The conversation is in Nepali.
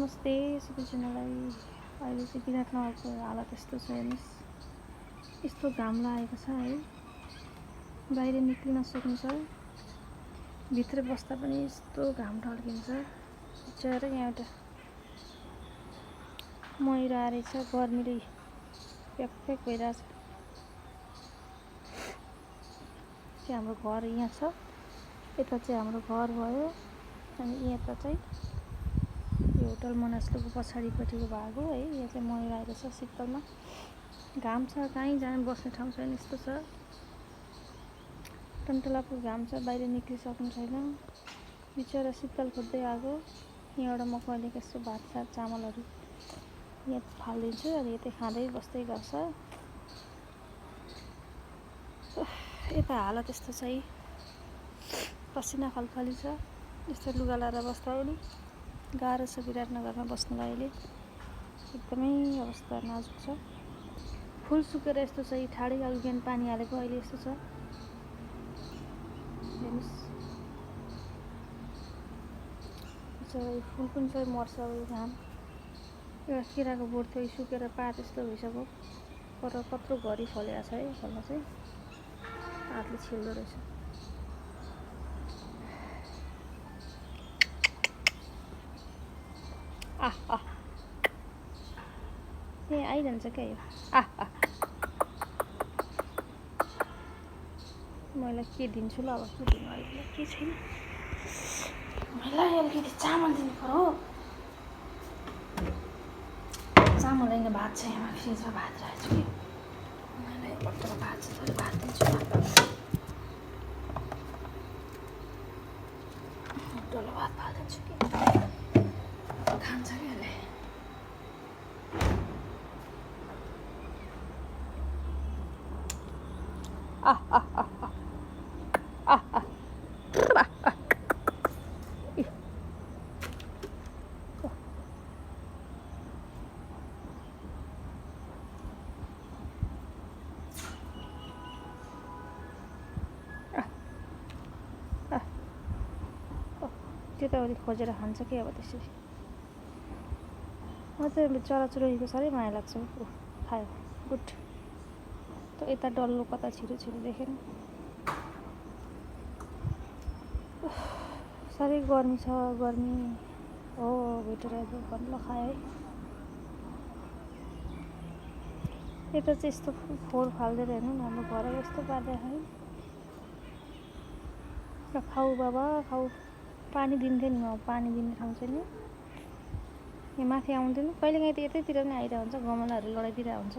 नमस्ते सबैजनालाई। अहिले चाहिँ विराटनगरको हालत यस्तो छ हेर्नुहोस्, यस्तो घाम लागेको छ है, बाहिर निक्लिन सक्नु छ, भित्र बस्दा पनि यस्तो घाम ढल्किन्छ। बिचरा यहाँ एउटा मैरा रहेछ, गर्मीले प्याक भइरहेछ। हाम्रो घर यहाँ छ, यता चाहिँ हाम्रो घर भयो, अनि यता चाहिँ यो होटल मोनास्ट्रीको पछाडिपट्टिको भाग हो है। यहाँ चाहिँ मैला आएको छ, शीतलमा घाम छ, कहीँ जाने बस्ने ठाउँ छैन, यस्तो छ टन्टलाको घाम छ, बाहिर निक्लिसक्नु छैन। बिचरा शीतल खोज्दै आएको। यहाँबाट म कहिले यस्तो भात सात चामलहरू यहाँ फालिदिन्छु, अनि यतै खाँदै बस्दै गर्छ। यता हालत यस्तो छ है, पसिना खलखली छ। यस्तो लुगा लाएर बस्दा पनि गाह्रो छ विराटनगरमा बस्नुलाई। अहिले एकदमै अवस्था नाजुक छ। फुल सुकेर यस्तो छ, ठाडै अघि बिहान पानी हालेको, अहिले यस्तो छ हेर्नुहोस्। यो फुल पनि सबै मर्छ अब यो घाम। एउटा केराको बोट थियो, सुकेर पात यस्तो भइसक्यो। पर कत्रो घरि फलेको छ है, फल्न चाहिँ पातले छिल्दो रहेछ। त्यही आइरहन्छ क्या यो। मैले के दिन्छु ल, अब के दिनु अहिले, के छैन। मलाई अलिकति चामल दिनु पर्यो। चामल होइन, भात छ यहाँ फ्रिजमा, भात राखेको छु कि। मलाई बट्टो भात छ, भात दिन्छु। डल्लो भात फालिदिन्छु कि, खान्छ कि यसले। त्यो त अहिले खोजेर खान्छ कि अब त्यसरी। म चाहिँ चराचुरुङ्गीको साह्रै माया लाग्छ। खायो, गुड। त यता डल्लो कता छिटो देखेन। साह्रै गर्मी छ, गर्मी हो। भेटेर बल्ल खायो है। यता चाहिँ यस्तो फोहोर फाल्दैन हेर्नु न, हाम्रो घर यस्तो पारिदिएको है। र खाऊ बाबा खाऊ, पानी दिन्थ्यो नि, म पानी दिने ठाउँ छैन। यहाँ माथि आउँदैन, कहिलेकाहीँ त यतैतिर पनि आइरहेको हुन्छ, गमलाहरू लडाइदिरहेको हुन्छ।